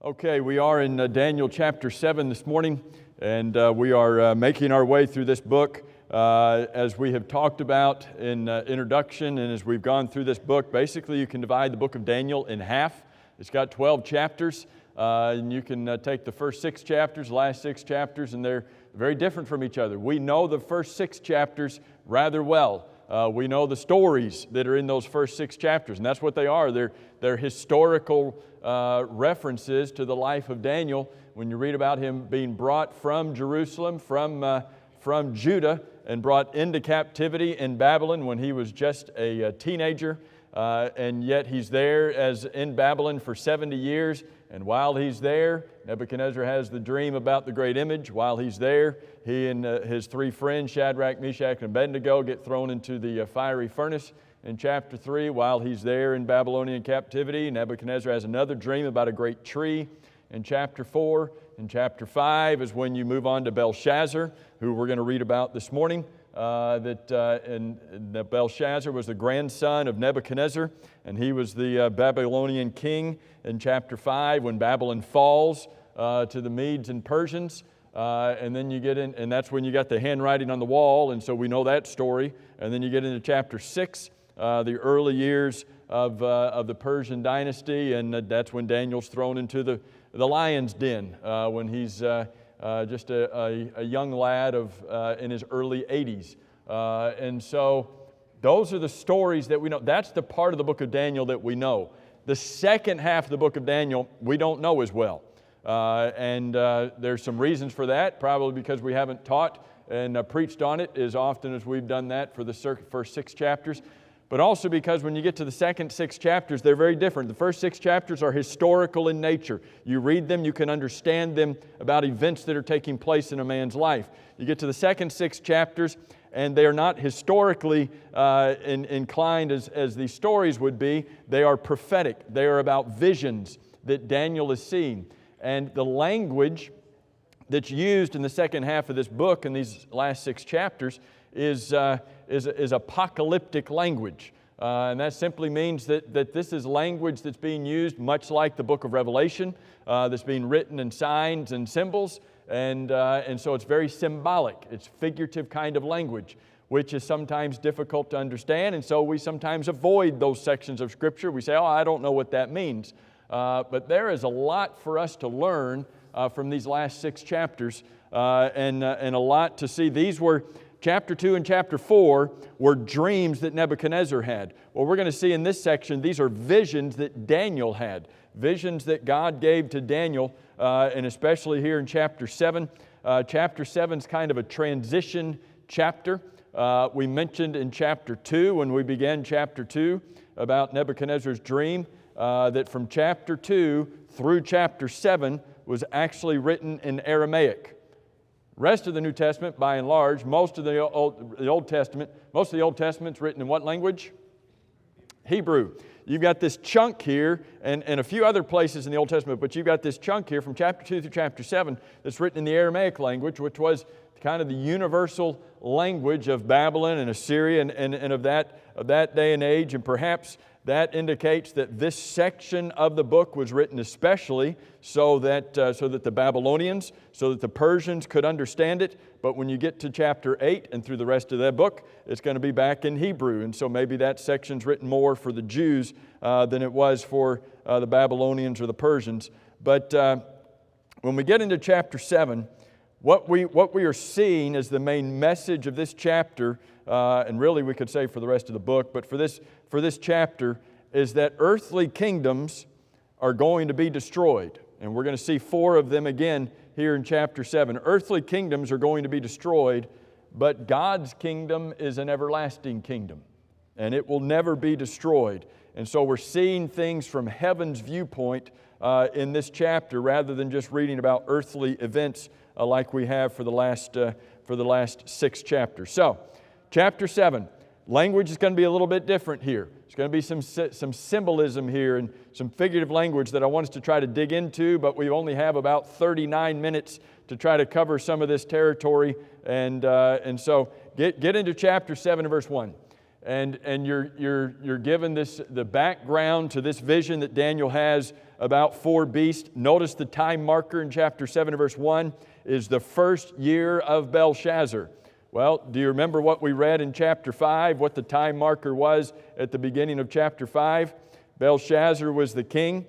Okay, we are in Daniel chapter 7 this morning, and we are making our way through this book. As we have talked about in introduction and as we've gone through this book, basically you can divide the book of Daniel in half. It's got 12 chapters, and you can take the first 6 chapters, the last 6 chapters, and they're very different from each other. We know the first 6 chapters rather well. We know the stories that are in those first 6 chapters, and that's what they are. They're historical references to the life of Daniel. When you read about him being brought from Jerusalem, from Judah, and brought into captivity in Babylon when he was just a teenager, and yet he's there as in Babylon for 70 years. And while he's there, Nebuchadnezzar has the dream about the great image. While he's there, he and his 3 friends, Shadrach, Meshach, and Abednego, get thrown into the fiery furnace. In chapter 3, while he's there in Babylonian captivity, Nebuchadnezzar has another dream about a great tree. In chapter 4, in chapter 5 is when you move on to Belshazzar, who we're going to read about this morning. Belshazzar was the grandson of Nebuchadnezzar, and he was the Babylonian king in chapter 5 when Babylon falls to the Medes and Persians. And then you get in, and that's when you got the handwriting on the wall, and so we know that story. And then you get into chapter 6, the early years of the Persian dynasty, and that's when Daniel's thrown into the lion's den when he's just a young lad in his early 80s. And so those are the stories that we know. That's the part of the book of Daniel that we know. The second half of the book of Daniel we don't know as well. And there's some reasons for that, probably because we haven't taught and preached on it as often as we've done that for the first 6 chapters. But also because when you get to the second 6 chapters, they're very different. The first 6 chapters are historical in nature. You read them, you can understand them about events that are taking place in a man's life. You get to the second 6 chapters, and they are not historically inclined as these stories would be. They are prophetic. They are about visions that Daniel is seeing. And the language that's used in the second half of this book in these last 6 chapters is apocalyptic language. And that simply means that this is language that's being used much like the book of Revelation, that's being written in signs and symbols. And so it's very symbolic. It's figurative kind of language, which is sometimes difficult to understand. And so we sometimes avoid those sections of Scripture. We say, oh, I don't know what that means. But there is a lot for us to learn from these last 6 chapters and a lot to see. These were Chapter 2 and chapter 4 were dreams that Nebuchadnezzar had. Well, we're going to see in this section, these are visions that Daniel had. Visions that God gave to Daniel, and especially here in chapter 7. Chapter 7 is kind of a transition chapter. We mentioned in chapter 2, when we began chapter 2, about Nebuchadnezzar's dream, that from chapter 2 through chapter 7 was actually written in Aramaic. Rest of the New Testament, by and large, most of the Old Testament's written in what language? Hebrew. You've got this chunk here, and a few other places in the Old Testament, but you've got this chunk here from chapter 2 through chapter 7 that's written in the Aramaic language, which was kind of the universal language of Babylon and Assyria and of that day and age, and perhaps that indicates that this section of the book was written especially so that the Babylonians, so that the Persians could understand it. But when you get to chapter 8 and through the rest of that book, it's going to be back in Hebrew. And so maybe that section's written more for the Jews than it was for the Babylonians or the Persians. But when we get into chapter 7, what we are seeing as the main message of this chapter, and really we could say for the rest of the book, but for this chapter, is that earthly kingdoms are going to be destroyed. And we're going to see 4 of them again here in chapter 7. Earthly kingdoms are going to be destroyed, but God's kingdom is an everlasting kingdom, and it will never be destroyed. And so we're seeing things from heaven's viewpoint in this chapter rather than just reading about earthly events like we have for the last 6 chapters. So, chapter 7. Language is going to be a little bit different here. There's going to be some symbolism here and some figurative language that I want us to try to dig into, but we only have about 39 minutes to try to cover some of this territory. And so get into chapter 7 and verse 1. and you're given the background to this vision that Daniel has about 4 beasts. Notice the time marker in chapter 7 and verse 1 is the first year of Belshazzar. Well, do you remember what we read in chapter 5, what the time marker was at the beginning of chapter 5? Belshazzar was the king,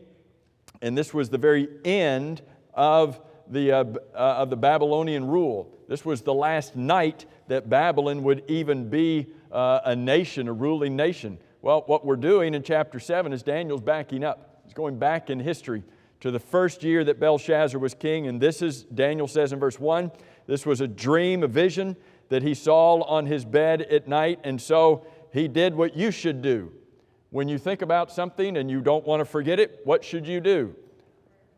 and this was the very end of the Babylonian rule. This was the last night that Babylon would even be a nation, a ruling nation. Well, what we're doing in chapter 7 is Daniel's backing up. He's going back in history to the first year that Belshazzar was king, and this is, Daniel says in verse 1, this was a dream, a vision that he saw on his bed at night, and so he did what you should do. When you think about something and you don't want to forget it, what should you do?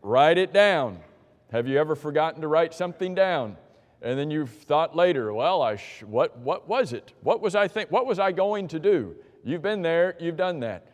Write it down. Have you ever forgotten to write something down? And then you've thought later, well, what was it? What was I going to do? You've been there, you've done that.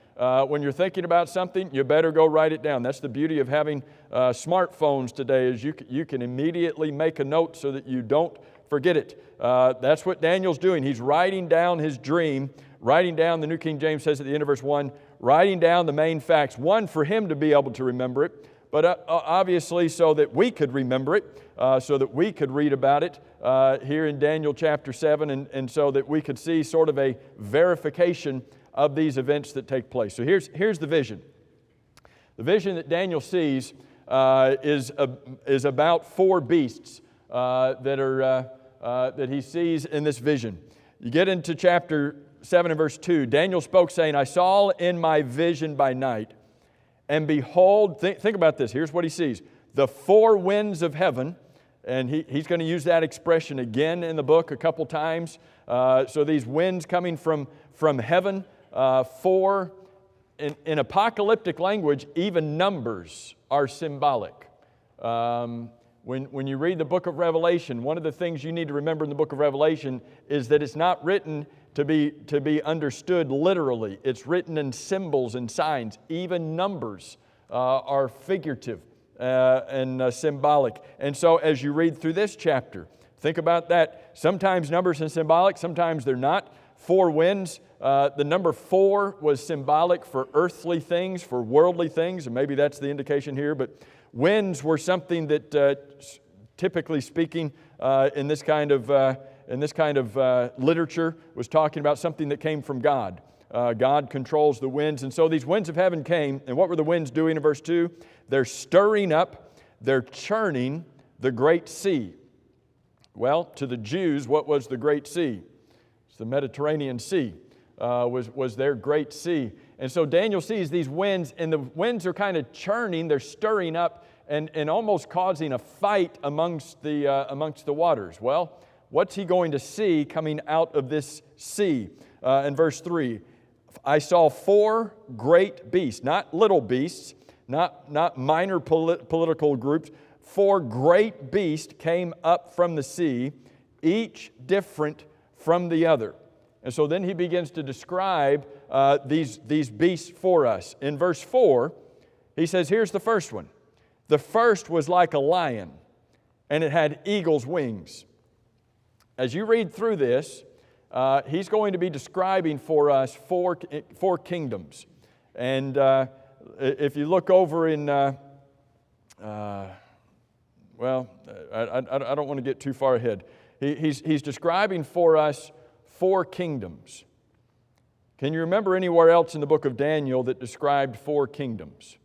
When you're thinking about something, you better go write it down. That's the beauty of having smartphones today, is you can immediately make a note so that you don't forget it. That's what Daniel's doing. He's writing down his dream, writing down, the New King James says at the end of verse 1, writing down the main facts. One, for him to be able to remember it, but obviously so that we could remember it, so that we could read about it here in Daniel chapter 7, and so that we could see sort of a verification of these events that take place. So here's the vision. The vision that Daniel sees is about 4 beasts that he sees in this vision. You get into chapter 7 and verse 2. Daniel spoke, saying, I saw in my vision by night, and behold, think about this. Here's what he sees. The 4 winds of heaven, and he's going to use that expression again in the book a couple times. So these winds coming from heaven, 4, in apocalyptic language, even numbers are symbolic. When you read the book of Revelation, one of the things you need to remember in the book of Revelation is that it's not written to be understood literally. It's written in symbols and signs. Even numbers are figurative and symbolic. And so as you read through this chapter, think about that. Sometimes numbers are symbolic, sometimes they're not. 4 winds. The number 4 was symbolic for earthly things, for worldly things, and maybe that's the indication here, but winds were something that, typically speaking, in this kind of literature, was talking about something that came from God. God controls the winds, and so these winds of heaven came, and what were the winds doing in verse 2? They're stirring up, they're churning the great sea. Well, to the Jews, what was the great sea? It's the Mediterranean Sea. Was their great sea. And so Daniel sees these winds, and the winds are kind of churning, they're stirring up and almost causing a fight amongst the waters. Well, what's he going to see coming out of this sea? In verse 3, I saw 4 great beasts, not little beasts, not minor political groups. 4 great beasts came up from the sea, each different from the other. And so then he begins to describe these beasts for us. In verse 4, he says, here's the first one. The first was like a lion, and it had eagle's wings. As you read through this, he's going to be describing for us 4 kingdoms. And if you look over in, I don't want to get too far ahead. He's describing for us 4 kingdoms. Can you remember anywhere else in the book of Daniel that described 4 kingdoms?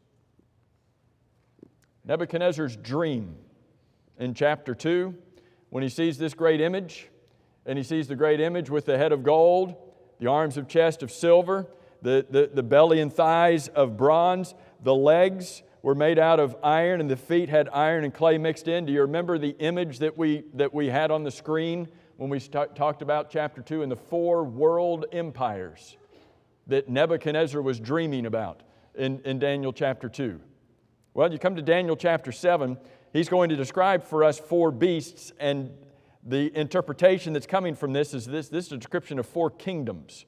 Nebuchadnezzar's dream in chapter 2, when he sees this great image, and he sees the great image with the head of gold, the arms of chest of silver, the belly and thighs of bronze, the legs were made out of iron, and the feet had iron and clay mixed in. Do you remember the image that we had on the screen when we talked about chapter 2 and the 4 world empires that Nebuchadnezzar was dreaming about in Daniel chapter 2? Well, you come to Daniel chapter 7, he's going to describe for us 4 beasts, and the interpretation that's coming from this is a description of 4 kingdoms.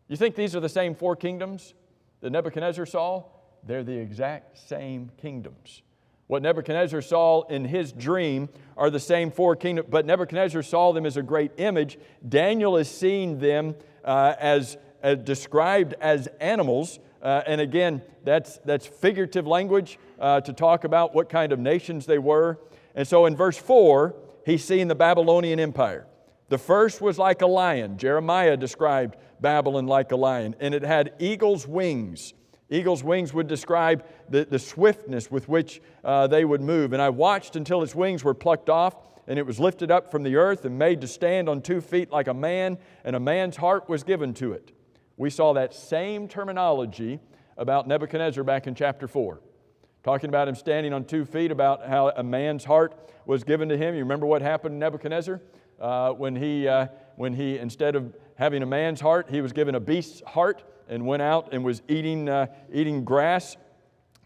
You think these are the same 4 kingdoms that Nebuchadnezzar saw? They're the exact same kingdoms. What Nebuchadnezzar saw in his dream are the same 4 kingdoms, but Nebuchadnezzar saw them as a great image. Daniel is seeing them as described as animals. And again, that's figurative language to talk about what kind of nations they were. And so in verse 4, he's seeing the Babylonian Empire. The first was like a lion. Jeremiah described Babylon like a lion, and it had eagle's wings. Eagle's wings would describe the swiftness with which they would move. And I watched until its wings were plucked off, and it was lifted up from the earth and made to stand on 2 feet like a man, and a man's heart was given to it. We saw that same terminology about Nebuchadnezzar back in chapter 4. Talking about him standing on 2 feet, about how a man's heart was given to him. You remember what happened to Nebuchadnezzar? When he, instead of having a man's heart, he was given a beast's heart and went out and was eating grass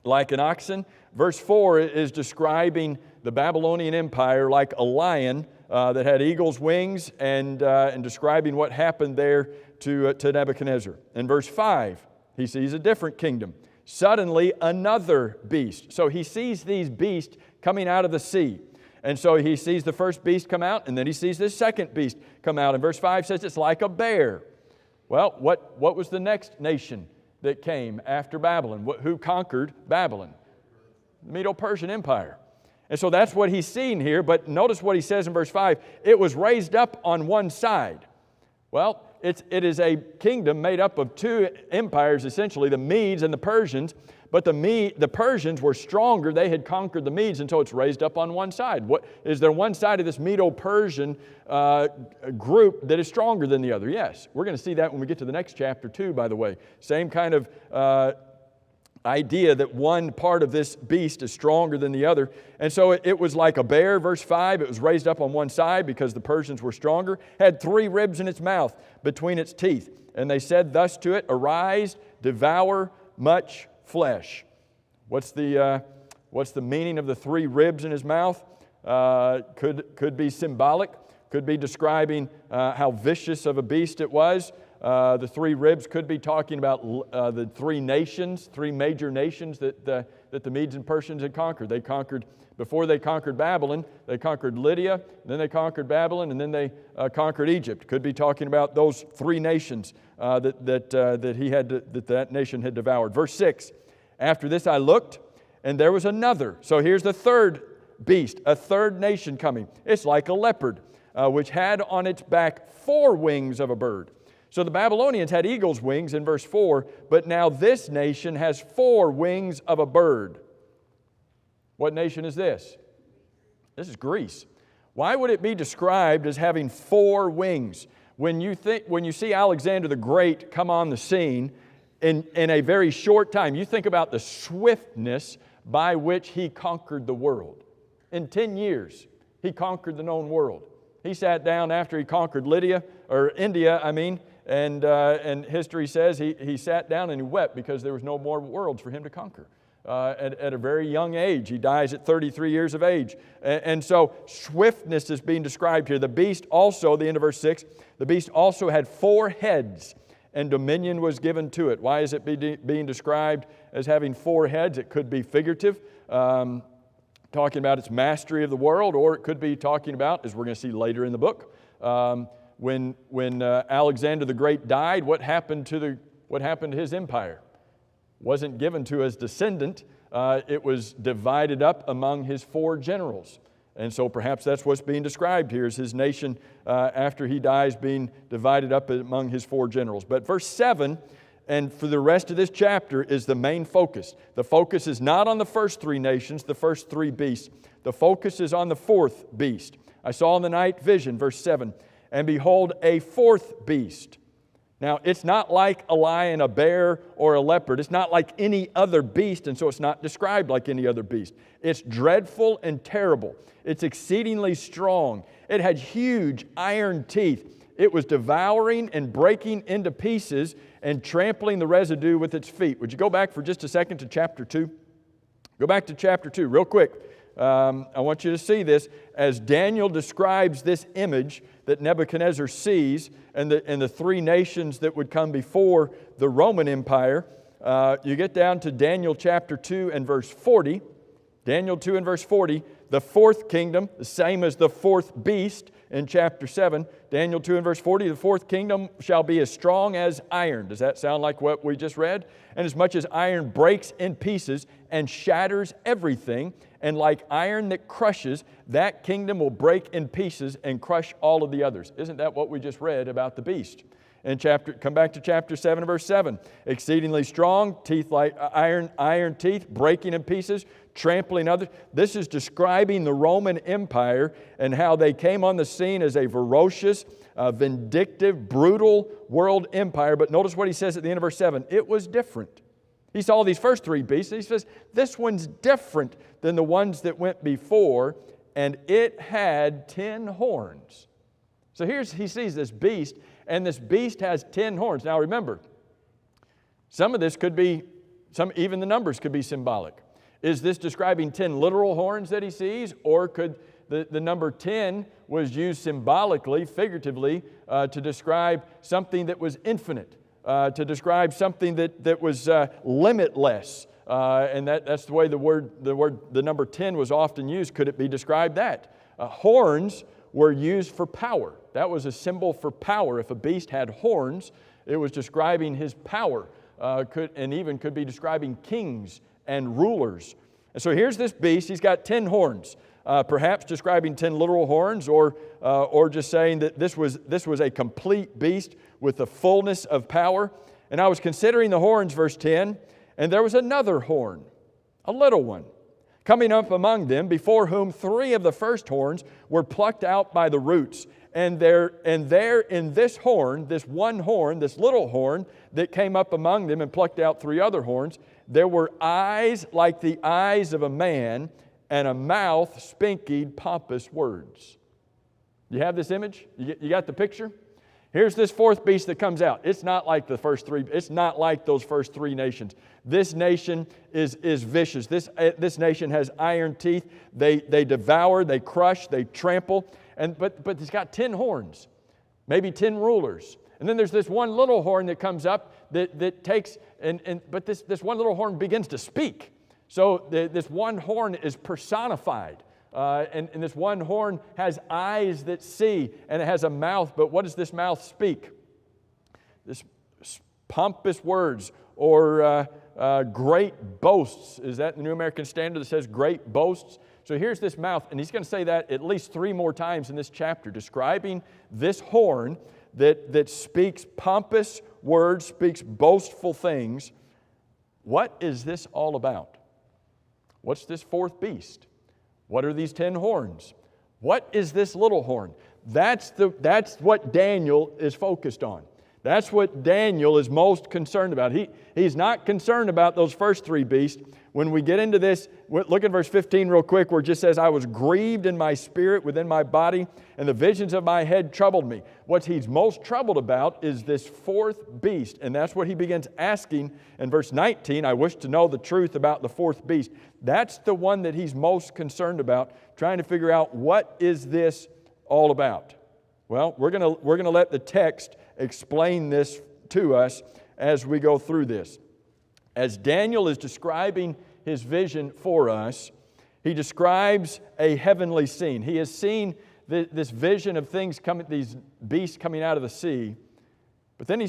like an oxen. Verse 4 is describing the Babylonian Empire like a lion that had eagle's wings, and describing what happened there to Nebuchadnezzar. In verse 5, he sees a different kingdom. Suddenly another beast. So he sees these beasts coming out of the sea. And so he sees the first beast come out, and then he sees this second beast come out. And verse 5 says it's like a bear. Well, what was the next nation that came after Babylon? Who conquered Babylon? The Medo-Persian Empire. And so that's what he's seeing here, but notice what he says in verse 5. It was raised up on one side. Well, it is a kingdom made up of 2 empires, essentially, the Medes and the Persians. But the Persians were stronger. They had conquered the Medes, and so it's raised up on one side. Is there one side of this Medo-Persian group that is stronger than the other? Yes. We're going to see that when we get to the next chapter too, by the way. Same kind of idea that one part of this beast is stronger than the other. And so it was like a bear, verse 5. It was raised up on one side because the Persians were stronger. Had 3 ribs in its mouth between its teeth. And they said thus to it, arise, devour much flesh. What's the meaning of the 3 ribs in his mouth? Could be symbolic. Could be describing how vicious of a beast it was. The 3 ribs could be talking about the 3 nations, 3 major nations that the Medes and Persians had conquered. Before they conquered Babylon, they conquered Lydia, then they conquered Babylon, and then they conquered Egypt. Could be talking about those 3 nations that nation had devoured. Verse 6, after this I looked, and there was another. So here's the third beast, a third nation coming. It's like a leopard, which had on its back 4 wings of a bird. So the Babylonians had eagle's wings in verse 4, but now this nation has 4 wings of a bird. What nation is this? This is Greece. Why would it be described as having 4 wings? When you see Alexander the Great come on the scene in a very short time, you think about the swiftness by which he conquered the world. In 10 years, he conquered the known world. He sat down after he conquered India, and history says he sat down and he wept because there was no more worlds for him to conquer. At a very young age. He dies at 33 years of age. And so swiftness is being described here. The beast also, the end of verse 6, the beast also had 4 heads, and dominion was given to it. Why is it being described as having 4 heads? It could be figurative, talking about its mastery of the world, or it could be talking about, as we're going to see later in the book, when Alexander the Great died, what happened to his empire? Wasn't given to his descendant. It was divided up among his 4 generals. And so perhaps that's what's being described here, is his nation after he dies being divided up among his 4 generals. But verse 7, and for the rest of this chapter, is the main focus. The focus is not on the first 3 nations, the first 3 beasts. The focus is on the 4th beast. I saw in the night vision, verse 7, and behold, a 4th beast. Now, it's not like a lion, a bear, or a leopard. It's not like any other beast, and so it's not described like any other beast. It's dreadful and terrible. It's exceedingly strong. It had huge iron teeth. It was devouring and breaking into pieces and trampling the residue with its feet. Would you go back for just a second to chapter 2? Go back to chapter 2 real quick. I want you to see this as Daniel describes this image that Nebuchadnezzar sees and the 3 nations that would come before the Roman Empire. You get down to Daniel chapter 2 and verse 40. Daniel 2 and verse 40, the 4th kingdom, the same as the 4th beast in chapter 7. Daniel 2 and verse 40, the fourth kingdom shall be as strong as iron. Does that sound like what we just read? And as much as iron breaks in pieces and shatters everything, and like iron that crushes, that kingdom will break in pieces and crush all of the others. Isn't that what we just read about the beast? Come back to chapter 7 verse 7. Exceedingly strong, teeth like iron teeth, breaking in pieces, trampling others. This is describing the Roman Empire and how they came on the scene as a ferocious, vindictive, brutal world empire. But notice what he says at the end of verse 7. It was different. He saw these first three beasts, and he says, this one's different than the ones that went before, and it had 10 horns. So he sees this beast, and this beast has 10 horns. Now remember, some of this could be, even the numbers could be symbolic. Is this describing 10 literal horns that he sees, or could the number 10 was used symbolically, figuratively, to describe something that was infinite, to describe something that was limitless? And that's the way the number 10 was often used. Could it be described that? Horns were used for power. That was a symbol for power. If a beast had horns, it was describing his power, and even could be describing kings and rulers. And so here's this beast. He's got 10 horns, perhaps describing 10 literal horns, or just saying that this was a complete beast with the fullness of power. And I was considering the horns, verse 10, and there was another horn, a little one, coming up among them, before whom 3 of the first horns were plucked out by the roots. And there in this horn, this one horn, this little horn that came up among them and plucked out 3 other horns, there were eyes like the eyes of a man, and a mouth speaking pompous words. You have this image? You got the picture? Here's this fourth beast that comes out. It's not like the first 3. It's not like those first 3 nations. This nation is vicious. This nation has iron teeth. They devour, they crush, they trample. But it's got 10 horns, maybe 10 rulers. And then there's this one little horn that comes up that takes, but this one little horn begins to speak. So this one horn is personified. And this one horn has eyes that see, and it has a mouth. But what does this mouth speak? This pompous words, or great boasts. Is that the New American Standard that says great boasts? So here's this mouth, and he's going to say that at least 3 more times in this chapter, describing this horn that speaks pompous words, speaks boastful things. What is this all about? What's this fourth beast? What are these 10 horns? What is this little horn? That's what Daniel is focused on. That's what Daniel is most concerned about. He's not concerned about those first 3 beasts. When we get into this, look at verse 15 real quick, where it just says, I was grieved in my spirit within my body, and the visions of my head troubled me. What he's most troubled about is this fourth beast, and that's what he begins asking in verse 19. I wish to know the truth about the fourth beast. That's the one that he's most concerned about, trying to figure out what is this all about. Well, we're going to let the text explain this to us as we go through this. As Daniel is describing his vision for us, he describes a heavenly scene. He has seen this vision of things coming, these beasts coming out of the sea, but then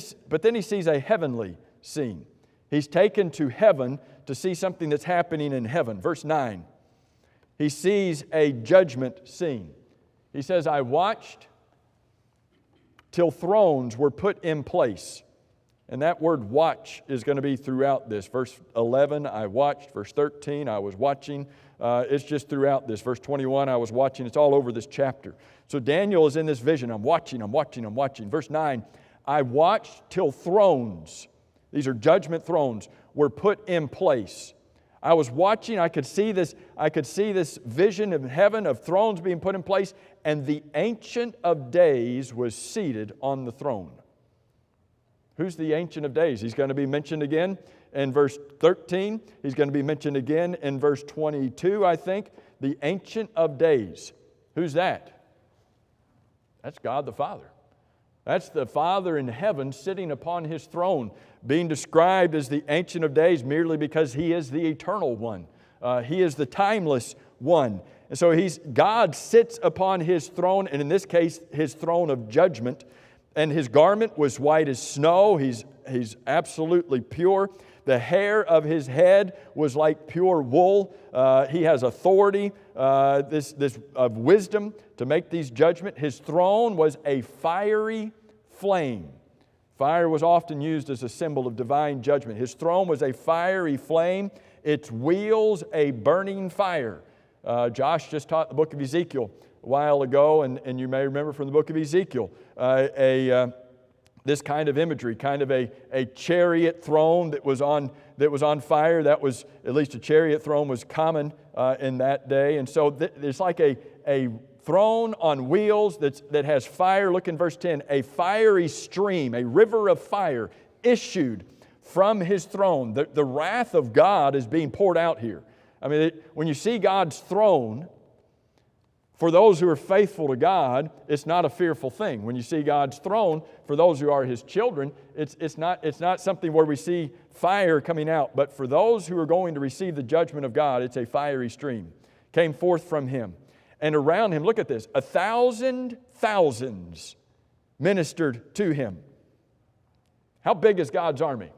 he sees a heavenly scene. He's taken to heaven to see something that's happening in heaven. Verse 9, he sees a judgment scene. He says, I watched till thrones were put in place. And that word watch is going to be throughout this. Verse 11, I watched. Verse 13, I was watching. It's just throughout this. Verse 21, I was watching. It's all over this chapter. So Daniel is in this vision. I'm watching. Verse 9, I watched till thrones, these are judgment thrones, were put in place. I was watching. I could see this vision of heaven of thrones being put in place, and the Ancient of Days was seated on the throne. Who's the Ancient of Days? He's going to be mentioned again in verse 13. He's going to be mentioned again in verse 22, I think. The Ancient of Days. Who's that? That's God the Father. That's the Father in heaven sitting upon His throne, being described as the Ancient of Days merely because He is the eternal one. He is the timeless one. And so God sits upon His throne, and in this case, His throne of judgment. And His garment was white as snow. He's absolutely pure. The hair of His head was like pure wool. He has authority, this of wisdom to make these judgments. His throne was a fiery flame. Fire was often used as a symbol of divine judgment. His throne was a fiery flame. Its wheels a burning fire. Josh just taught the book of Ezekiel a while ago, and you may remember from the book of Ezekiel, this kind of imagery, kind of a chariot throne that was on fire. That was, at least a chariot throne was common in that day. And so it's like a throne on wheels that has fire. Look in verse 10. A fiery stream, a river of fire issued from His throne. The wrath of God is being poured out here. I mean, when you see God's throne, for those who are faithful to God, it's not a fearful thing. When you see God's throne, for those who are His children, it's not something where we see fire coming out. But for those who are going to receive the judgment of God, it's a fiery stream. Came forth from Him. And around Him, look at this, 1,000 thousands ministered to Him. How big is God's army?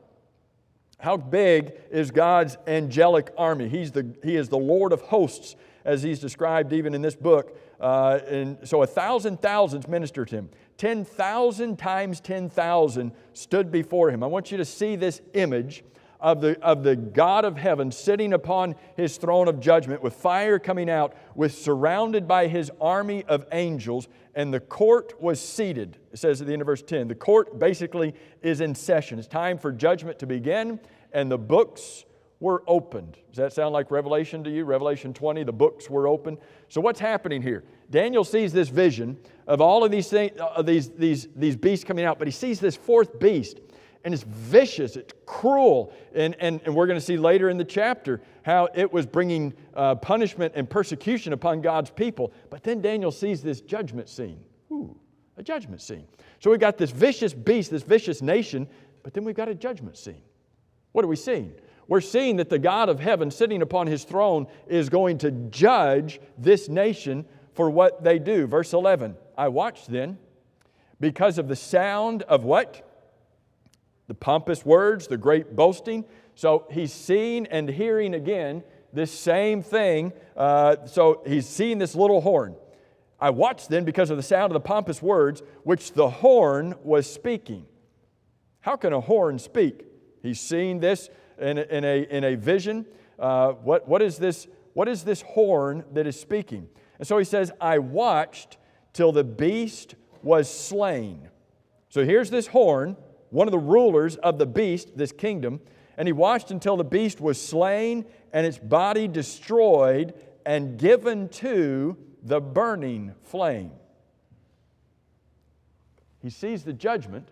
How big is God's angelic army? He is the Lord of hosts, as He's described even in this book. And so 1,000 thousands ministered to Him. 10,000 times 10,000 stood before Him. I want you to see this image of the God of heaven sitting upon His throne of judgment with fire coming out, surrounded by His army of angels, and the court was seated. It says at the end of verse 10, the court basically is in session. It's time for judgment to begin, and the books were opened. Does that sound like Revelation to you? Revelation 20, the books were opened. So what's happening here? Daniel sees this vision of all of these things, these beasts coming out, but he sees this fourth beast. And it's vicious, it's cruel. And we're going to see later in the chapter how it was bringing punishment and persecution upon God's people. But then Daniel sees this judgment scene. A judgment scene. So we've got this vicious beast, this vicious nation, but then we've got a judgment scene. What are we seeing? We're seeing that the God of heaven sitting upon His throne is going to judge this nation for what they do. Verse 11, I watched then because of the sound of what? The pompous words, the great boasting. So he's seeing and hearing again this same thing. So he's seeing this little horn. I watched then because of the sound of the pompous words which the horn was speaking. How can a horn speak? He's seeing this in a vision. What is this horn that is speaking? And so he says, I watched till the beast was slain. So here's this horn, one of the rulers of the beast, this kingdom, and he watched until the beast was slain and its body destroyed and given to the burning flame. He sees the judgment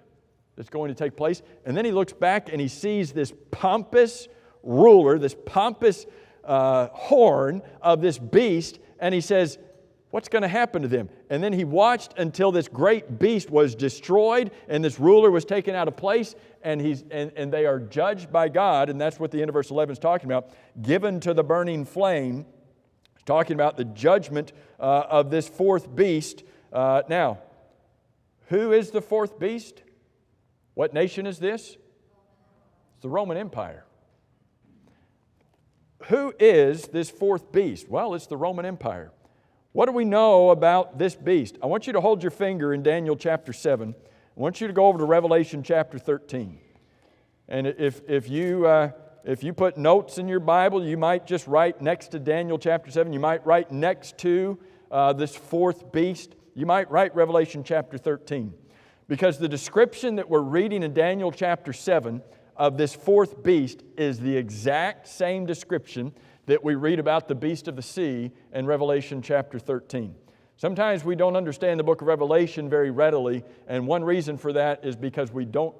that's going to take place, and then he looks back and he sees this pompous ruler, this pompous horn of this beast, and he says, what's going to happen to them? And then he watched until this great beast was destroyed and this ruler was taken out of place, and they are judged by God, and that's what the end of verse 11 is talking about, given to the burning flame. It's talking about the judgment of this fourth beast. Now, who is the fourth beast? What nation is this? It's the Roman Empire. Who is this fourth beast? Well, it's the Roman Empire. What do we know about this beast? I want you to hold your finger in Daniel chapter 7. I want you to go over to Revelation chapter 13. And if you put notes in your Bible, you might just write next to Daniel chapter 7. You might write next to this fourth beast. You might write Revelation chapter 13. Because the description that we're reading in Daniel chapter 7 of this fourth beast is the exact same description that we read about the beast of the sea in Revelation chapter 13. Sometimes we don't understand the book of Revelation very readily, and one reason for that is because we don't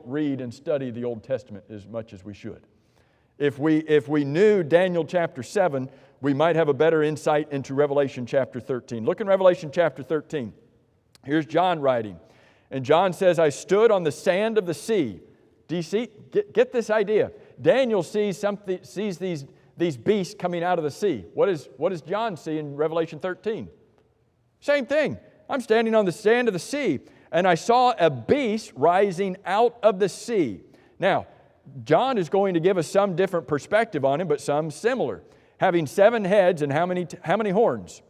read and study the Old Testament as much as we should. If we knew Daniel chapter 7, we might have a better insight into Revelation chapter 13. Look in Revelation chapter 13. Here's John writing. And John says, I stood on the sand of the sea. Do you see? Get this idea. Daniel sees these beasts coming out of the sea. What does John see in Revelation 13? Same thing. I'm standing on the sand of the sea, and I saw a beast rising out of the sea. Now, John is going to give us some different perspective on him, but some similar. Having 7 heads and how many horns?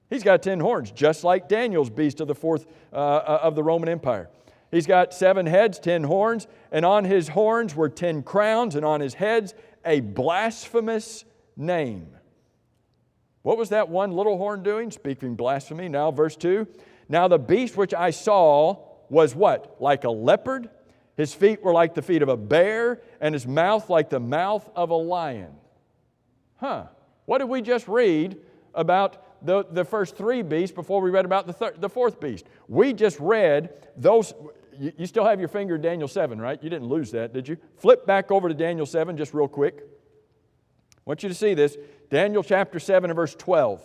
He's got 10 horns, just like Daniel's beast of the fourth of the Roman Empire. He's got 7 heads, 10 horns, and on his horns were 10 crowns, and on his heads a blasphemous name. What was that one little horn doing? Speaking blasphemy. Now, verse 2. Now the beast which I saw was what? Like a leopard. His feet were like the feet of a bear, and his mouth like the mouth of a lion. What did we just read about the first 3 beasts before we read about the fourth beast? We just read those. You still have your finger in Daniel 7, right? You didn't lose that, did you? Flip back over to Daniel 7 just real quick. I want you to see this. Daniel chapter 7 and verse 12.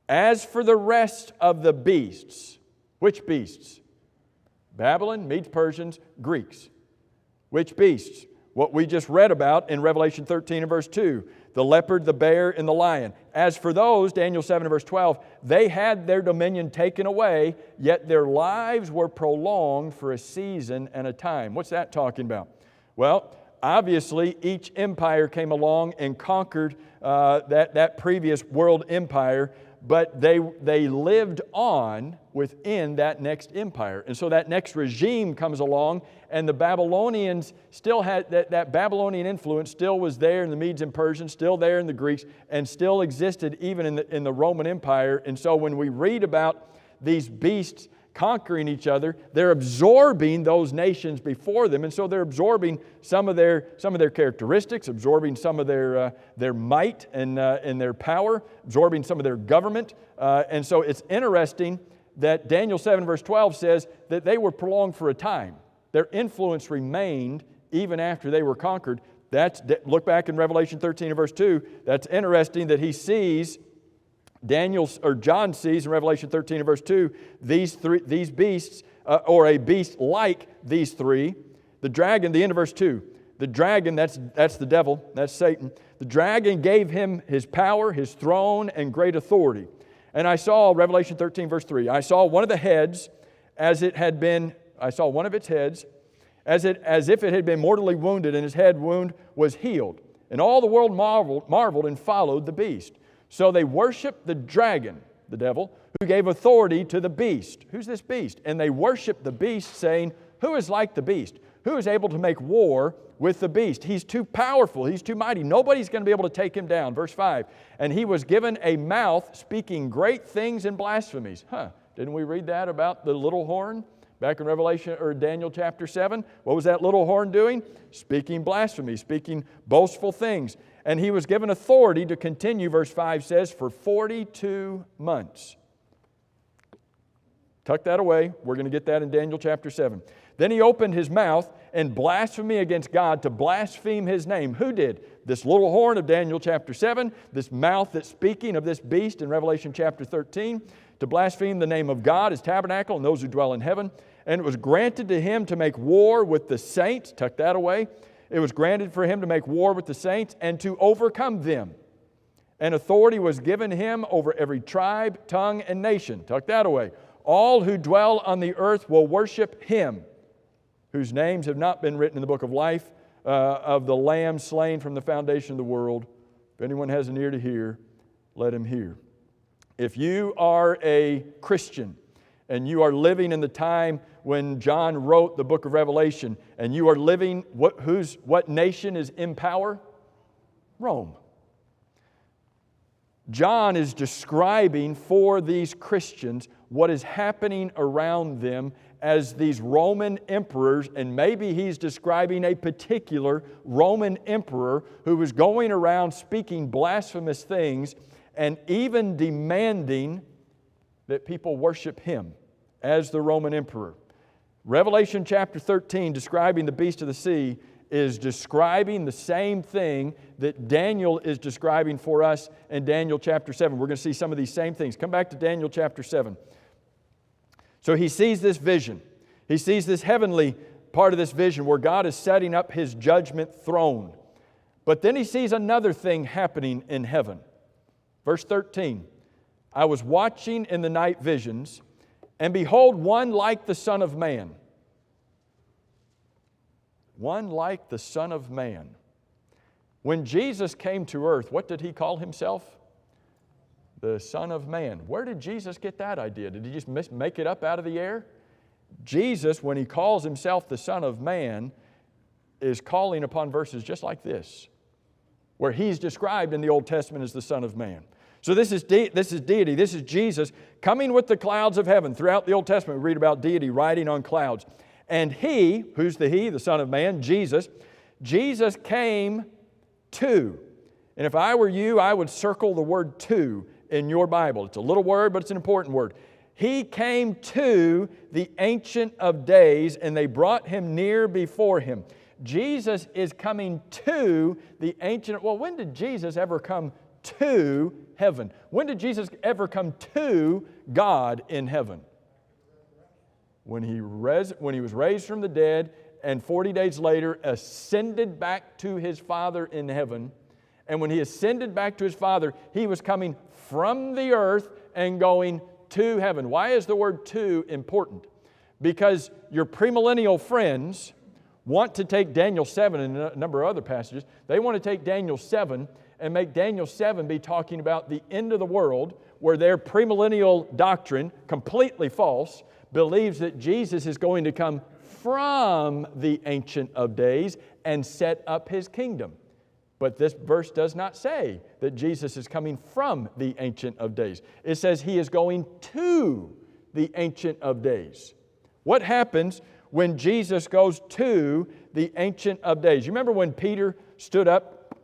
As for the rest of the beasts, which beasts? Babylon, Medes, Persians, Greeks. Which beasts? What we just read about in Revelation 13 and verse 2. The leopard, the bear, and the lion. As for those, Daniel 7 and verse 12, they had their dominion taken away, yet their lives were prolonged for a season and a time. What's that talking about? Well, obviously, each empire came along and conquered that previous world empire, but they lived on within that next empire. And so that next regime comes along, and the Babylonians still had, that Babylonian influence still was there in the Medes and Persians, still there in the Greeks, and still existed even in the Roman Empire. And so when we read about these beasts conquering each other, they're absorbing those nations before them, and so they're absorbing some of their characteristics, absorbing some of their might and their power, absorbing some of their government, and so it's interesting that Daniel 7 verse 12 says that they were prolonged for a time. Their influence remained even after they were conquered. Look back in Revelation 13 and verse 2. That's interesting that he sees. John sees in Revelation 13 and verse 2, these beasts, or a beast like these 3. The dragon, the end of verse 2. The dragon, that's the devil, that's Satan. The dragon gave him his power, his throne, and great authority. And I saw, Revelation 13 verse 3, I saw one of the heads one of its heads, as if it had been mortally wounded, and his head wound was healed. And all the world marveled and followed the beast. So they worshiped the dragon, the devil, who gave authority to the beast. Who's this beast? And they worshiped the beast, saying, who is like the beast? Who is able to make war with the beast? He's too powerful. He's too mighty. Nobody's going to be able to take him down. Verse 5, and he was given a mouth speaking great things and blasphemies. Didn't we read that about the little horn back in Revelation or Daniel chapter 7? What was that little horn doing? Speaking blasphemy, speaking boastful things. And he was given authority to continue, verse 5 says, for 42 months. Tuck that away. We're going to get that in Daniel chapter 7. Then he opened his mouth and blasphemy against God, to blaspheme His name. Who did? This little horn of Daniel chapter 7, this mouth that's speaking of this beast in Revelation chapter 13, to blaspheme the name of God, His tabernacle, and those who dwell in heaven. And it was granted to him to make war with the saints. Tuck that away. It was granted for him to make war with the saints and to overcome them. And authority was given him over every tribe, tongue, and nation. Tuck that away. All who dwell on the earth will worship him, whose names have not been written in the book of life of the Lamb slain from the foundation of the world. If anyone has an ear to hear, let him hear. If you are a Christian and you are living in the time when John wrote the book of Revelation, and you are living, what nation is in power? Rome. John is describing for these Christians what is happening around them as these Roman emperors, and maybe he's describing a particular Roman emperor who was going around speaking blasphemous things and even demanding that people worship him as the Roman emperor. Revelation chapter 13, describing the beast of the sea, is describing the same thing that Daniel is describing for us in Daniel chapter 7. We're going to see some of these same things. Come back to Daniel chapter 7. So he sees this vision. He sees this heavenly part of this vision where God is setting up His judgment throne. But then he sees another thing happening in heaven. Verse 13, I was watching in the night visions, and behold, one like the Son of Man. One like the Son of Man. When Jesus came to earth, what did He call Himself? The Son of Man. Where did Jesus get that idea? Did He just make it up out of the air? Jesus, when He calls Himself the Son of Man, is calling upon verses just like this, where He's described in the Old Testament as the Son of Man. So this is deity. This is Jesus coming with the clouds of heaven. Throughout the Old Testament, we read about deity riding on clouds. And He, who's the He, the Son of Man, Jesus came to. And if I were you, I would circle the word to in your Bible. It's a little word, but it's an important word. He came to the Ancient of Days, and they brought Him near before Him. Jesus is coming to the Ancient. Well, when did Jesus ever come to heaven? When did Jesus ever come to God in heaven? When He was raised from the dead, and 40 days later ascended back to His Father in heaven. And when He ascended back to His Father, He was coming from the earth and going to heaven. Why is the word to important? Because your premillennial friends want to take Daniel 7 and a number of other passages. They want to take Daniel 7 and make Daniel 7 be talking about the end of the world, where their premillennial doctrine, completely false, believes that Jesus is going to come from the Ancient of Days and set up His kingdom. But this verse does not say that Jesus is coming from the Ancient of Days. It says He is going to the Ancient of Days. What happens when Jesus goes to the Ancient of Days? You remember when Peter stood up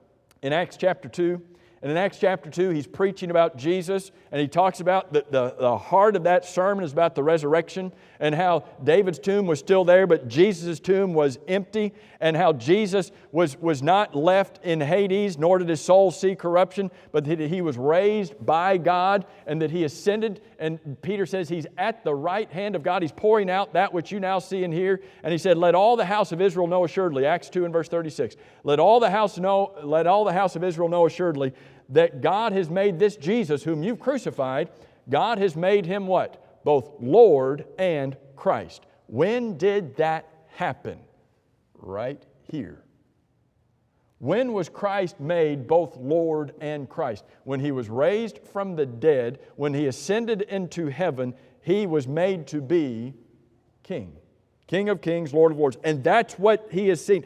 in Acts chapter 2? And in Acts chapter 2, he's preaching about Jesus, and he talks about the heart of that sermon is about the resurrection, and how David's tomb was still there, but Jesus' tomb was empty, and how Jesus was not left in Hades, nor did His soul see corruption, but that He was raised by God, and that He ascended. And Peter says He's at the right hand of God. He's pouring out that which you now see and hear. And he said, let all the house of Israel know assuredly, Acts 2 and verse 36, let all the house of Israel know assuredly that God has made this Jesus, whom you've crucified, God has made Him what? Both Lord and Christ. When did that happen? Right here. When was Christ made both Lord and Christ? When He was raised from the dead, when He ascended into heaven, He was made to be King. King of kings, Lord of lords. And that's what He has seen.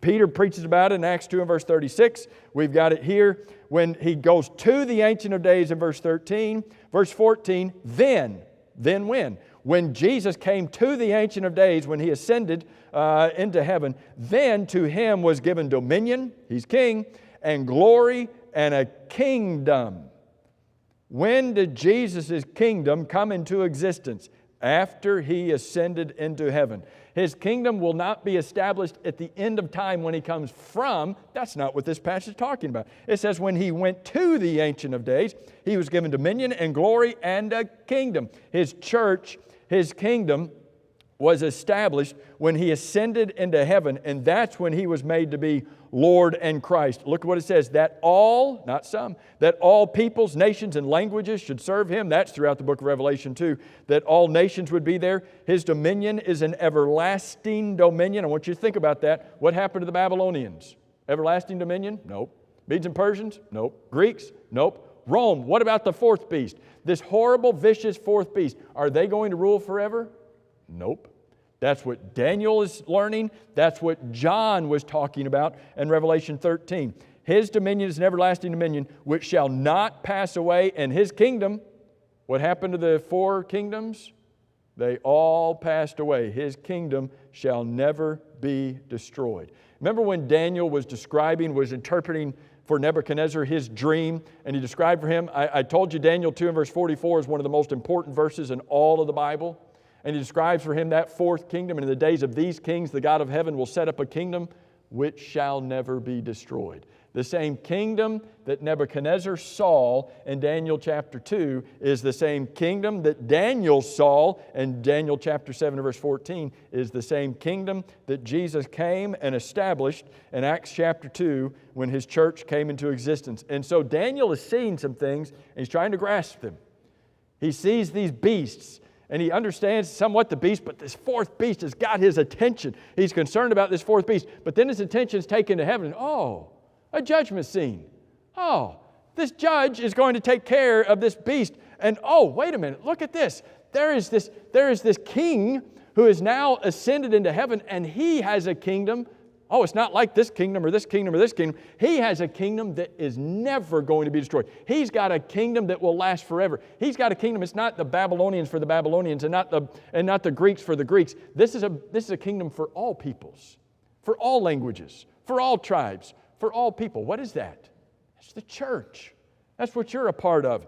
Peter preaches about it in Acts 2 and verse 36. We've got it here when He goes to the Ancient of Days in verse 13. Verse 14, then when? When Jesus came to the Ancient of Days, when He ascended into heaven, then to Him was given dominion, He's King, and glory and a kingdom. When did Jesus' kingdom come into existence? After He ascended into heaven. His kingdom will not be established at the end of time when He comes from. That's not what this passage is talking about. It says when He went to the Ancient of Days, He was given dominion and glory and a kingdom. His church, His kingdom, was established when He ascended into heaven, and that's when He was made to be Lord and Christ. Look at what it says, that all, not some, that all peoples, nations, and languages should serve Him. That's throughout the book of Revelation too, that all nations would be there. His dominion is an everlasting dominion. I want you to think about that. What happened to the Babylonians? Everlasting dominion? Nope. Medes and Persians? Nope. Greeks? Nope. Rome, what about the fourth beast? This horrible, vicious fourth beast. Are they going to rule forever? Nope. That's what Daniel is learning. That's what John was talking about in Revelation 13. His dominion is an everlasting dominion which shall not pass away, and His kingdom, what happened to the four kingdoms? They all passed away. His kingdom shall never be destroyed. Remember when Daniel was interpreting for Nebuchadnezzar his dream, and he described for him, I told you Daniel 2 and verse 44 is one of the most important verses in all of the Bible. And he describes for him that fourth kingdom. And in the days of these kings, the God of heaven will set up a kingdom which shall never be destroyed. The same kingdom that Nebuchadnezzar saw in Daniel chapter 2 is the same kingdom that Daniel saw in Daniel chapter 7 verse 14 is the same kingdom that Jesus came and established in Acts chapter 2 when His church came into existence. And so Daniel is seeing some things and he's trying to grasp them. He sees these beasts and he understands somewhat the beast, but this fourth beast has got his attention. He's concerned about this fourth beast, but then his attention is taken to heaven. Oh, a judgment scene. Oh, this judge is going to take care of this beast. And oh, wait a minute, look at this. There is this king who is now ascended into heaven, and he has a kingdom. Oh, it's not like this kingdom or this kingdom or this kingdom. He has a kingdom that is never going to be destroyed. He's got a kingdom that will last forever. He's got a kingdom. It's not the Babylonians for the Babylonians and not the Greeks for the Greeks. This is a kingdom for all peoples, for all languages, for all tribes, for all people. What is that? It's the church. That's what you're a part of.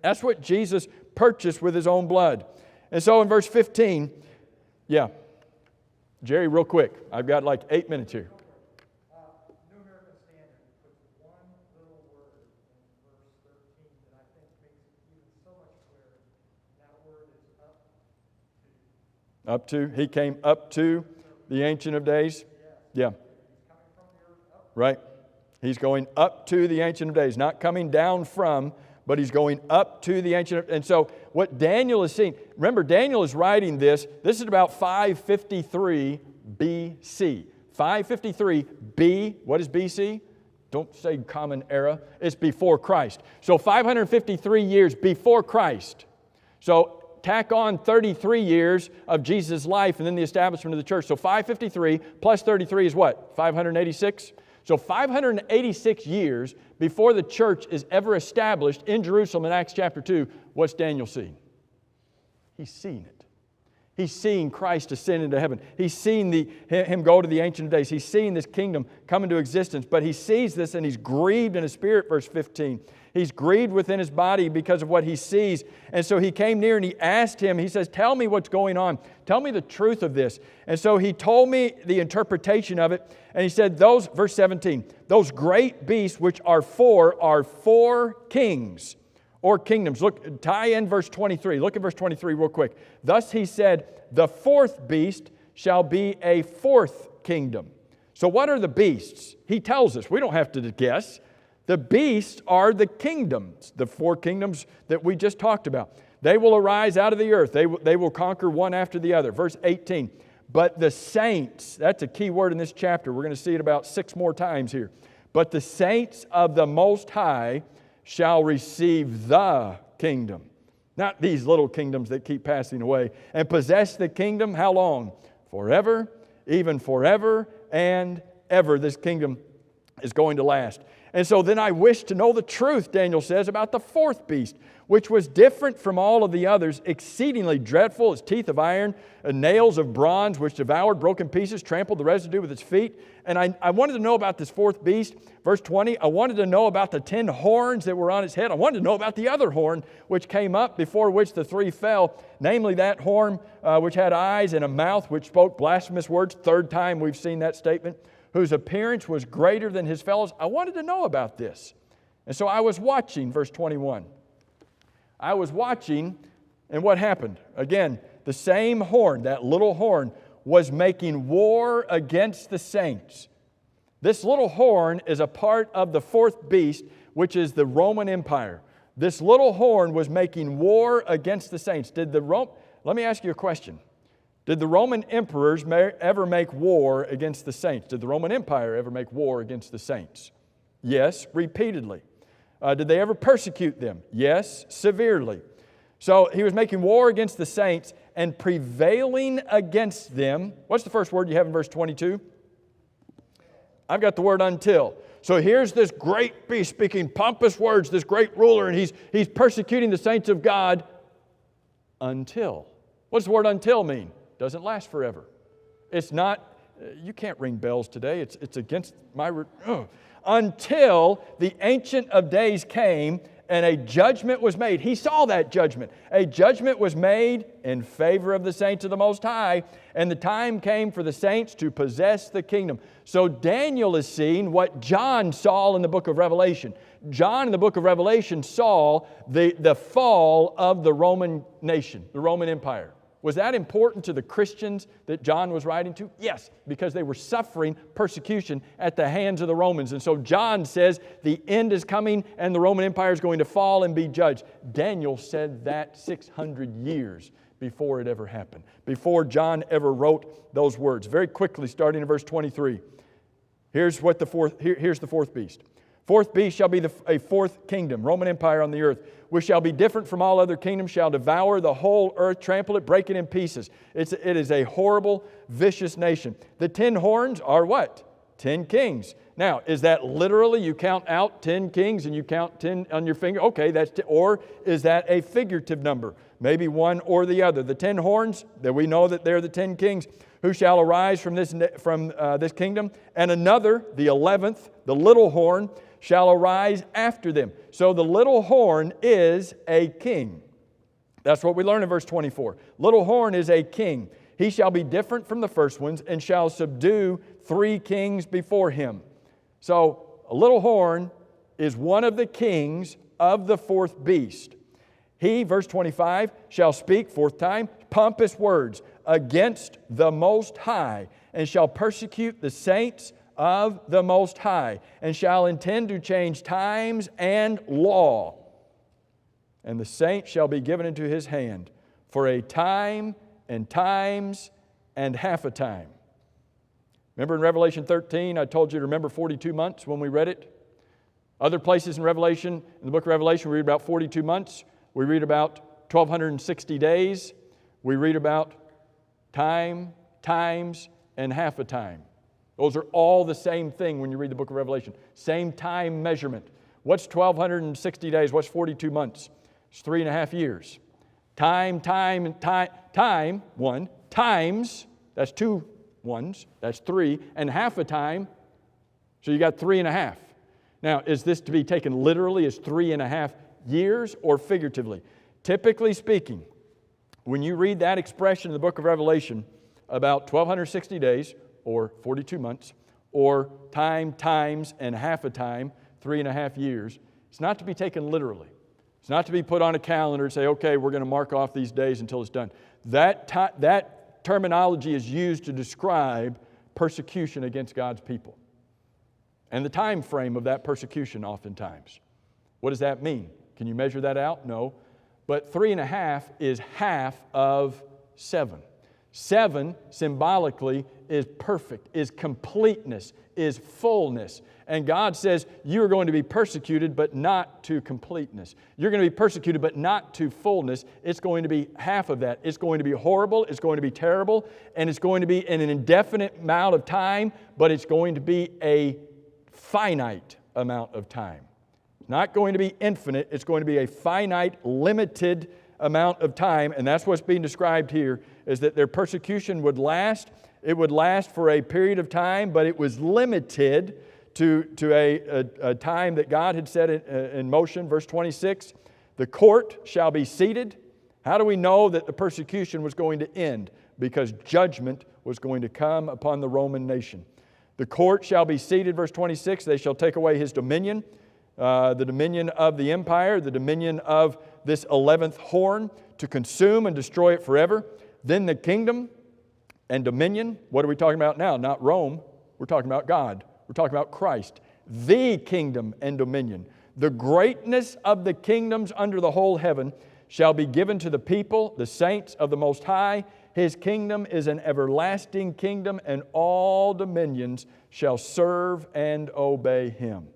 That's what Jesus purchased with His own blood. And so in verse 15, Jerry, real quick. I've got like 8 minutes here. New American Standard puts one little word in verse 13 that I think makes it even so much clearer. That word is up to. Up to. He came up to the Ancient of Days. Yeah. Right? He's going up to the Ancient of Days, not coming down from, but He's going up to the Ancient of. And so what Daniel is seeing, remember Daniel is writing this is about 553 BC. 553 B, what is BC? Don't say common era, it's before Christ. So 553 years before Christ. So tack on 33 years of Jesus' life and then the establishment of the church. So 553 plus 33 is what? 586? So 586 years before the church is ever established in Jerusalem in Acts chapter 2, what's Daniel seeing? He's seeing it. He's seeing Christ ascend into heaven. He's seeing Him go to the Ancient of Days. He's seeing this kingdom come into existence. But he sees this and he's grieved in his spirit, verse 15. He's grieved within his body because of what he sees. And so he came near and he asked him, he says, tell me what's going on. Tell me the truth of this. And so he told me the interpretation of it. And he said, verse 17, those great beasts which are four kings or kingdoms. Look, tie in verse 23. Look at verse 23 real quick. Thus he said, the fourth beast shall be a fourth kingdom. So what are the beasts? He tells us. We don't have to guess. The beasts are the kingdoms, the four kingdoms that we just talked about. They will arise out of the earth. They will conquer one after the other. Verse 18. But the saints, that's a key word in this chapter. We're going to see it about 6 more times here. But the saints of the Most High shall receive the kingdom. Not these little kingdoms that keep passing away. And possess the kingdom, how long? Forever, even forever and ever. This kingdom is going to last. And so then I wish to know the truth, Daniel says, about the fourth beast, which was different from all of the others, exceedingly dreadful, its teeth of iron, and nails of bronze, which devoured, broke in pieces, trampled the residue with its feet. And I wanted to know about this fourth beast. Verse 20, I wanted to know about the 10 horns that were on its head. I wanted to know about the other horn, which came up, before which the 3 fell, namely that horn which had eyes and a mouth, which spoke blasphemous words. 3rd time we've seen that statement. Whose appearance was greater than his fellows. I wanted to know about this. And so I was watching, verse 21. I was watching, and what happened? Again, the same horn, that little horn, was making war against the saints. This little horn is a part of the fourth beast, which is the Roman Empire. This little horn was making war against the saints. Let me ask you a question. Did the Roman emperors ever make war against the saints? Did the Roman Empire ever make war against the saints? Yes, repeatedly. Did they ever persecute them? Yes, severely. So he was making war against the saints and prevailing against them. What's the first word you have in verse 22? I've got the word until. So here's this great beast speaking pompous words, this great ruler, and he's persecuting the saints of God until. What does the word until mean? Doesn't last forever. It's not, you can't ring bells today. It's against my, until the Ancient of Days came and a judgment was made. He saw that judgment. A judgment was made in favor of the saints of the Most High, and the time came for the saints to possess the kingdom. So Daniel is seeing what John saw in the book of Revelation. John in the book of Revelation saw the fall of the Roman nation, the Roman Empire. Was that important to the Christians that John was writing to? Yes, because they were suffering persecution at the hands of the Romans. And so John says the end is coming and the Roman Empire is going to fall and be judged. Daniel said that 600 years before it ever happened, before John ever wrote those words. Very quickly, starting in verse 23. Here's the fourth beast. Fourth beast shall be a fourth kingdom, Roman Empire on the earth, which shall be different from all other kingdoms, shall devour the whole earth, trample it, break it in pieces. It is a horrible, vicious nation. The 10 horns are what? 10 kings. Now, is that literally you count out 10 kings and you count 10 on your finger? Okay, or is that a figurative number? Maybe one or the other. The 10 horns, that we know that they're the 10 kings, who shall arise from this kingdom, and another, the 11th, the little horn, shall arise after them. So the little horn is a king. That's what we learn in verse 24. Little horn is a king. He shall be different from the first ones and shall subdue 3 kings before him. So a little horn is one of the kings of the fourth beast. He, verse 25, shall speak, fourth time, pompous words against the Most High, and shall persecute the saints of the Most High, and shall intend to change times and law. And the saints shall be given into his hand for a time and times and half a time. Remember in Revelation 13, I told you to remember 42 months when we read it? Other places in Revelation, in the book of Revelation, we read about 42 months. We read about 1,260 days. We read about time, times, and half a time. Those are all the same thing when you read the book of Revelation. Same time measurement. What's 1,260 days? What's 42 months? It's 3.5 years. Time, one. Times, that's 2 ones. That's 3. And half a time, so you got 3.5. Now, is this to be taken literally as 3.5 years or figuratively? Typically speaking, when you read that expression in the book of Revelation about 1,260 days, or 42 months, or time, times, and half a time, 3.5 years. It's not to be taken literally. It's not to be put on a calendar and say, okay, we're going to mark off these days until it's done. That terminology is used to describe persecution against God's people and the time frame of that persecution oftentimes. What does that mean? Can you measure that out? No. But 3.5 is half of 7. 7 symbolically is perfect, is completeness, is fullness. And God says you are going to be persecuted but not to completeness. You're going to be persecuted but not to fullness. It's going to be half of that. It's going to be horrible, it's going to be terrible, and it's going to be in an indefinite amount of time, but it's going to be a finite amount of time. It's not going to be infinite, it's going to be a finite, limited amount of time, and that's what's being described here, is that their persecution would last. It would last for a period of time, but it was limited to a time that God had set in motion. Verse 26, the court shall be seated. How do we know that the persecution was going to end? Because judgment was going to come upon the Roman nation. The court shall be seated, verse 26, they shall take away his dominion, the dominion of the empire, the dominion of this 11th horn, to consume and destroy it forever. Then the kingdom and dominion, what are we talking about now? Not Rome, we're talking about God. We're talking about Christ. The kingdom and dominion. The greatness of the kingdoms under the whole heaven shall be given to the people, the saints of the Most High. His kingdom is an everlasting kingdom, and all dominions shall serve and obey him.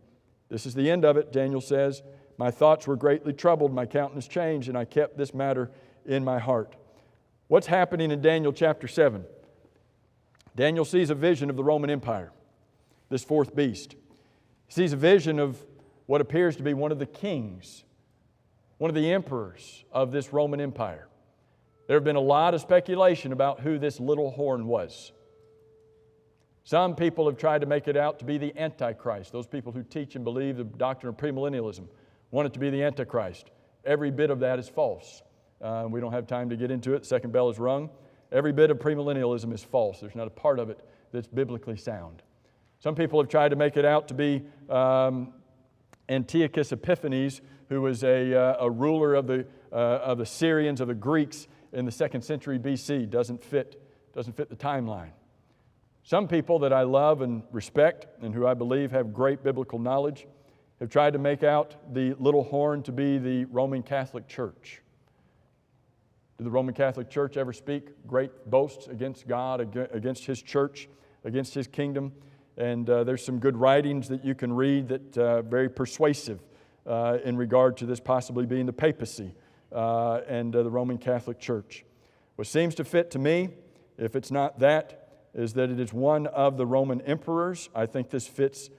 This is the end of it, Daniel says. My thoughts were greatly troubled, my countenance changed, and I kept this matter in my heart. What's happening in Daniel chapter 7? Daniel sees a vision of the Roman Empire, this fourth beast. He sees a vision of what appears to be one of the kings, one of the emperors of this Roman Empire. There have been a lot of speculation about who this little horn was. Some people have tried to make it out to be the Antichrist, those people who teach and believe the doctrine of premillennialism. want it to be the Antichrist. Every bit of that is false. We don't have time to get into it. Second bell is rung. Every bit of premillennialism is false. There's not a part of it that's biblically sound. Some people have tried to make it out to be Antiochus Epiphanes, who was a ruler of the Syrians, of the Greeks in the 2nd century BC. Doesn't fit the timeline. Some people that I love and respect and who I believe have great biblical knowledge have tried to make out the little horn to be the Roman Catholic Church. Did the Roman Catholic Church ever speak great boasts against God, against His church, against His kingdom? And there's some good writings that you can read that are very persuasive in regard to this possibly being the papacy and the Roman Catholic Church. What seems to fit to me, if it's not that, is that it is one of the Roman emperors. I think this fits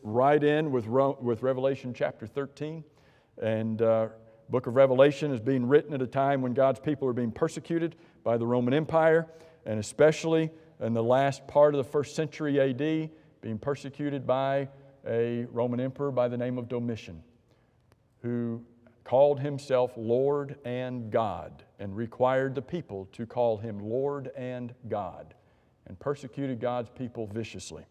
right in with Revelation chapter 13. And book of Revelation is being written at a time when God's people are being persecuted by the Roman Empire, and especially in the last part of the 1st century A.D., being persecuted by a Roman emperor by the name of Domitian, who called himself Lord and God and required the people to call him Lord and God, and persecuted God's people viciously.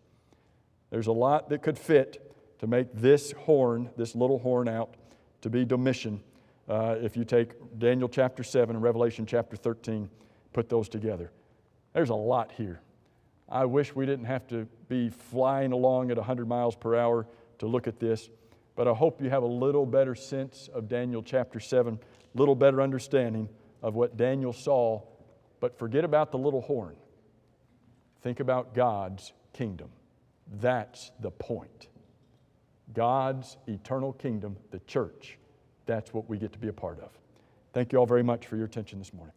There's a lot that could fit to make this horn, this little horn out, to be Domitian. If you take Daniel chapter 7 and Revelation chapter 13, put those together. There's a lot here. I wish we didn't have to be flying along at 100 miles per hour to look at this, but I hope you have a little better sense of Daniel chapter 7, a little better understanding of what Daniel saw, but forget about the little horn. Think about God's kingdom. That's the point. God's eternal kingdom, the church. That's what we get to be a part of. Thank you all very much for your attention this morning.